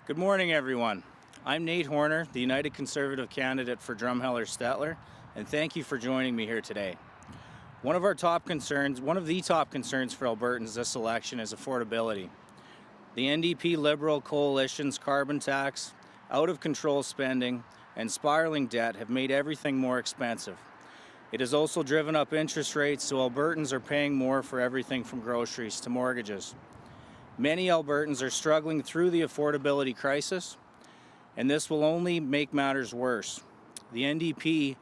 Good morning, everyone. I'm Nate Horner, the United Conservative candidate for Drumheller-Stettler, and thank you for joining me here today. One of the top concerns for Albertans this election is affordability. The NDP Liberal coalition's carbon tax, out-of-control spending, and spiraling debt have made everything more expensive. It has also driven up interest rates, so Albertans are paying more for everything from groceries to mortgages. Many Albertans are struggling through the affordability crisis, and this will only make matters worse. The NDP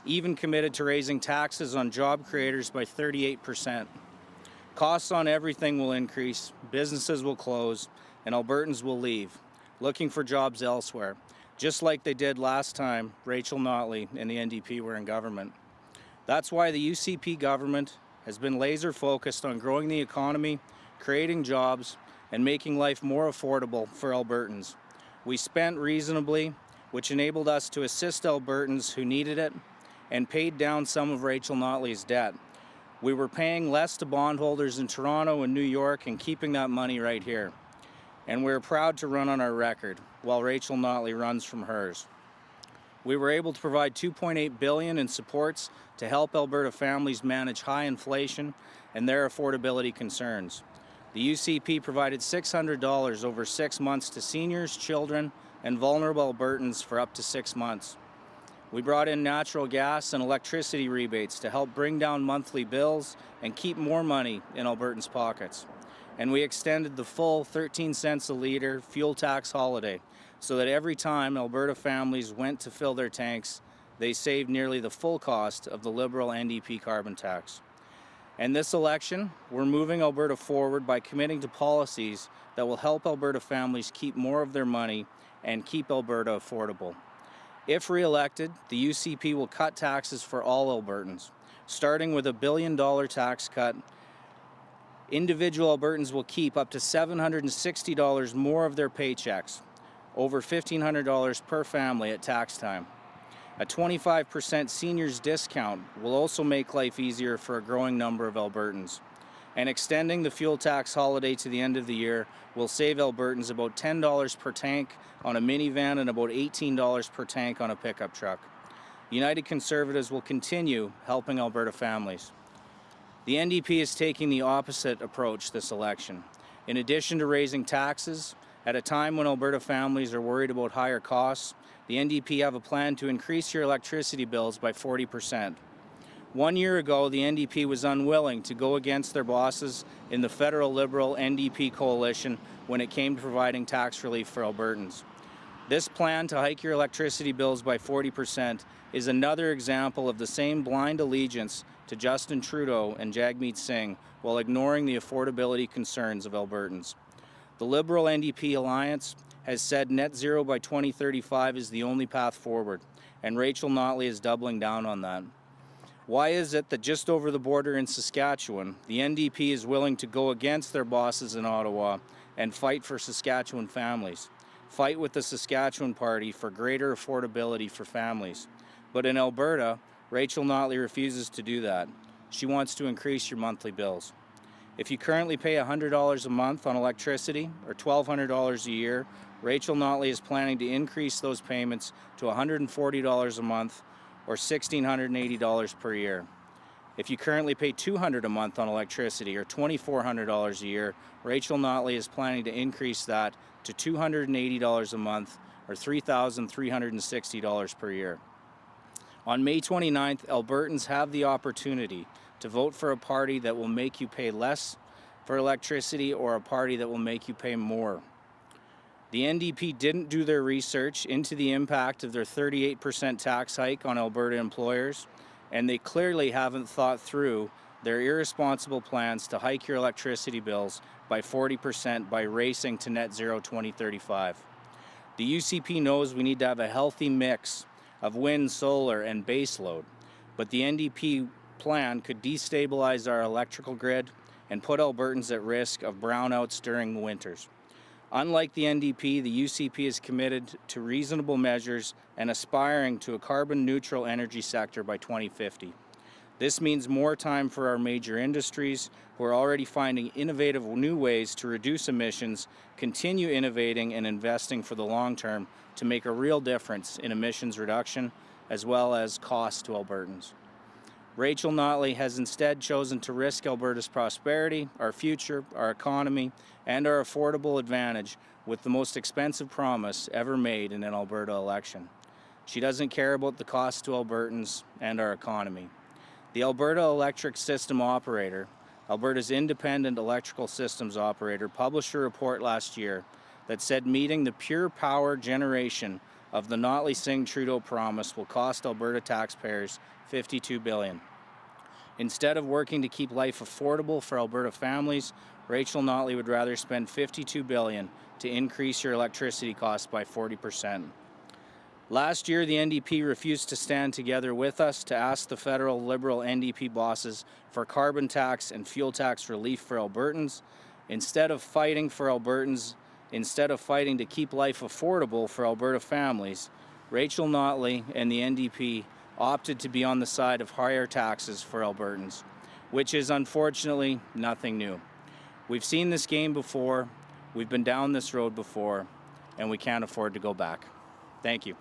even committed to raising taxes on job creators by 38%. Costs on everything will increase, businesses will close, and Albertans will leave, looking for jobs elsewhere, just like they did last time Rachel Notley and the NDP were in government. That's why the UCP government has been laser focused on growing the economy, creating jobs, and making life more affordable for Albertans. We spent reasonably, which enabled us to assist Albertans who needed it and paid down some of Rachel Notley's debt. We were paying less to bondholders in Toronto and New York and keeping that money right here. And we're proud to run on our record while Rachel Notley runs from hers. We were able to provide $2.8 billion in supports to help Alberta families manage high inflation and their affordability concerns. The UCP provided $600 over 6 months to seniors, children, and vulnerable Albertans for up to 6 months. We brought in natural gas and electricity rebates to help bring down monthly bills and keep more money in Albertans' pockets. And we extended the full 13 cents a litre fuel tax holiday so that every time Alberta families went to fill their tanks, they saved nearly the full cost of the Liberal NDP carbon tax. And this election, we're moving Alberta forward by committing to policies that will help Alberta families keep more of their money and keep Alberta affordable. If re-elected, the UCP will cut taxes for all Albertans, starting with a $1 billion tax cut. Individual Albertans will keep up to $760 more of their paychecks, over $1,500 per family at tax time. A 25% seniors discount will also make life easier for a growing number of Albertans. And extending the fuel tax holiday to the end of the year will save Albertans about $10 per tank on a minivan and about $18 per tank on a pickup truck. United Conservatives will continue helping Alberta families. The NDP is taking the opposite approach this election. In addition to raising taxes, at a time when Alberta families are worried about higher costs, the NDP have a plan to increase your electricity bills by 40%. 1 year ago, the NDP was unwilling to go against their bosses in the federal Liberal NDP coalition when it came to providing tax relief for Albertans. This plan to hike your electricity bills by 40% is another example of the same blind allegiance to Justin Trudeau and Jagmeet Singh while ignoring the affordability concerns of Albertans. The Liberal NDP alliance has said net zero by 2035 is the only path forward, and Rachel Notley is doubling down on that. Why is it that just over the border in Saskatchewan, the NDP is willing to go against their bosses in Ottawa and fight for Saskatchewan families, fight with the Saskatchewan Party for greater affordability for families? But in Alberta, Rachel Notley refuses to do that. She wants to increase your monthly bills. If you currently pay $100 a month on electricity or $1,200 a year, Rachel Notley is planning to increase those payments to $140 a month or $1,680 per year. If you currently pay $200 a month on electricity or $2,400 a year, Rachel Notley is planning to increase that to $280 a month or $3,360 per year. On May 29th, Albertans have the opportunity to vote for a party that will make you pay less for electricity or a party that will make you pay more. The NDP didn't do their research into the impact of their 38% tax hike on Alberta employers, and they clearly haven't thought through their irresponsible plans to hike your electricity bills by 40% by racing to net zero 2035. The UCP knows we need to have a healthy mix of wind, solar, and baseload, but the NDP plan could destabilize our electrical grid and put Albertans at risk of brownouts during the winters. Unlike the NDP, the UCP is committed to reasonable measures and aspiring to a carbon-neutral energy sector by 2050. This means more time for our major industries who are already finding innovative new ways to reduce emissions, continue innovating and investing for the long term to make a real difference in emissions reduction as well as cost to Albertans. Rachel Notley has instead chosen to risk Alberta's prosperity, our future, our economy, and our affordable advantage with the most expensive promise ever made in an Alberta election. She doesn't care about the cost to Albertans and our economy. The Alberta Electric System Operator, Alberta's independent electrical systems operator, published a report last year that said meeting the pure power generation of the Notley-Singh-Trudeau promise will cost Alberta taxpayers $52 billion. Instead of working to keep life affordable for Alberta families, Rachel Notley would rather spend $52 billion to increase your electricity costs by 40%. Last year, the NDP refused to stand together with us to ask the federal Liberal NDP bosses for carbon tax and fuel tax relief for Albertans. Instead of fighting to keep life affordable for Alberta families, Rachel Notley and the NDP opted to be on the side of higher taxes for Albertans, which is unfortunately nothing new. We've seen this game before, we've been down this road before, and we can't afford to go back. Thank you.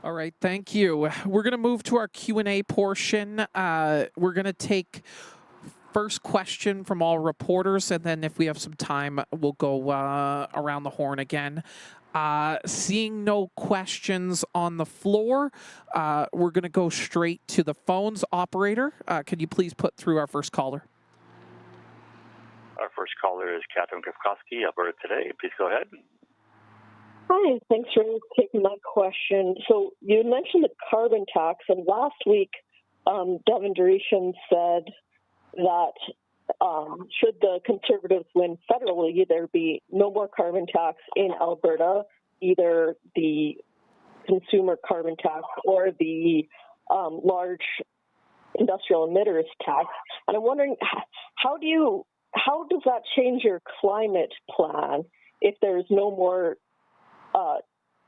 All right, thank you. We're going to move to our Q&A portion. We're going to take first question from all reporters, and then if we have some time, we'll go around the horn again. Seeing no questions on the floor, we're going to go straight to the phones. Operator, could you please put through our first caller? Our first caller is Catherine Kafkowski, Alberta Today. Please go ahead. Hi, thanks for taking my question. So you mentioned the carbon tax, and last week Devin Duration said that should the Conservatives win federally, there be no more carbon tax in Alberta, either the consumer carbon tax or the large industrial emitters tax. And I'm wondering, how does that change your climate plan if there's no more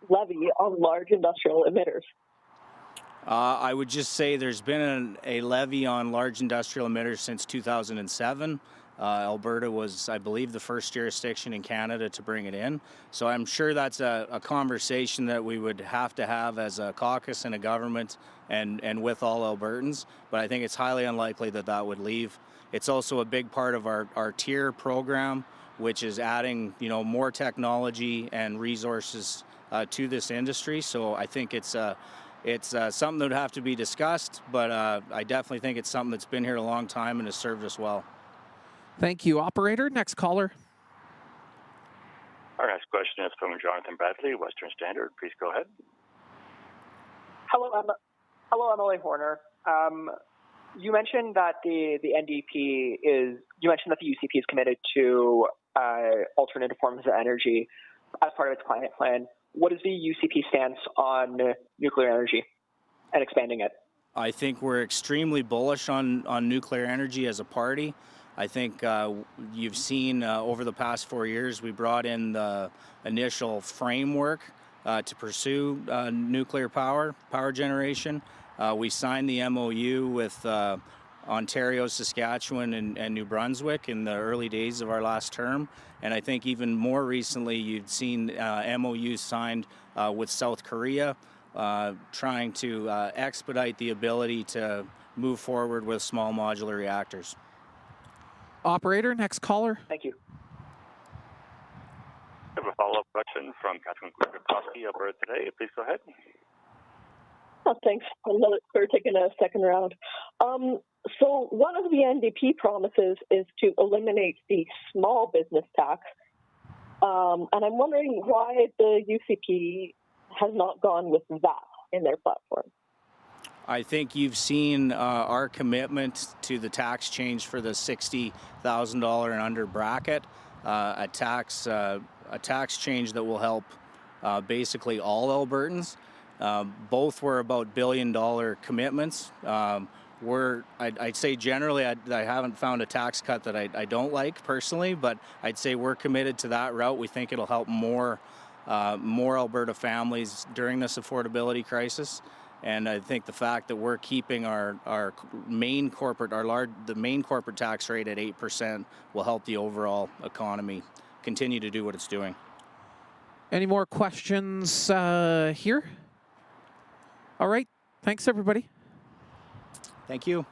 levy on large industrial emitters? I would just say there's been a levy on large industrial emitters since 2007. Alberta was, I believe, the first jurisdiction in Canada to bring it in. So I'm sure that's a conversation that we would have to have as a caucus and a government and with all Albertans. But I think it's highly unlikely that that would leave. It's also a big part of our tier program, which is adding, more technology and resources to this industry. So I think it's something that would have to be discussed, but I definitely think it's something that's been here a long time and has served us well. Thank you. Operator, next caller. Our next question is from Jonathan Bradley, Western Standard. Please go ahead. Hello, Emily Horner. You mentioned that the UCP is committed to alternative forms of energy as part of its climate plan. What is the UCP stance on nuclear energy and expanding it? I think we're extremely bullish on nuclear energy as a party. I think you've seen over the past 4 years, we brought in the initial framework to pursue nuclear power generation. We signed the MOU with Ontario, Saskatchewan, and New Brunswick in the early days of our last term. And I think even more recently, you've seen MOUs signed with South Korea, trying to expedite the ability to move forward with small modular reactors. Operator, next caller. Thank you. We have a follow-up question from Catherine Kafkowski, Alberta Today. Please go ahead. Oh, thanks for taking a second round. So one of the NDP promises is to eliminate the small business tax. And I'm wondering why the UCP has not gone with that in their platform. I think you've seen our commitment to the tax change for the $60,000 and under bracket, a tax change that will help basically all Albertans. Both were about billion-dollar commitments. I'd say generally I haven't found a tax cut that I don't like personally, but I'd say we're committed to that route. We think it'll help more Alberta families during this affordability crisis. And I think the fact that we're keeping our main corporate, the main corporate tax rate at 8% will help the overall economy continue to do what it's doing. Any more questions here? All right. Thanks, everybody. Thank you.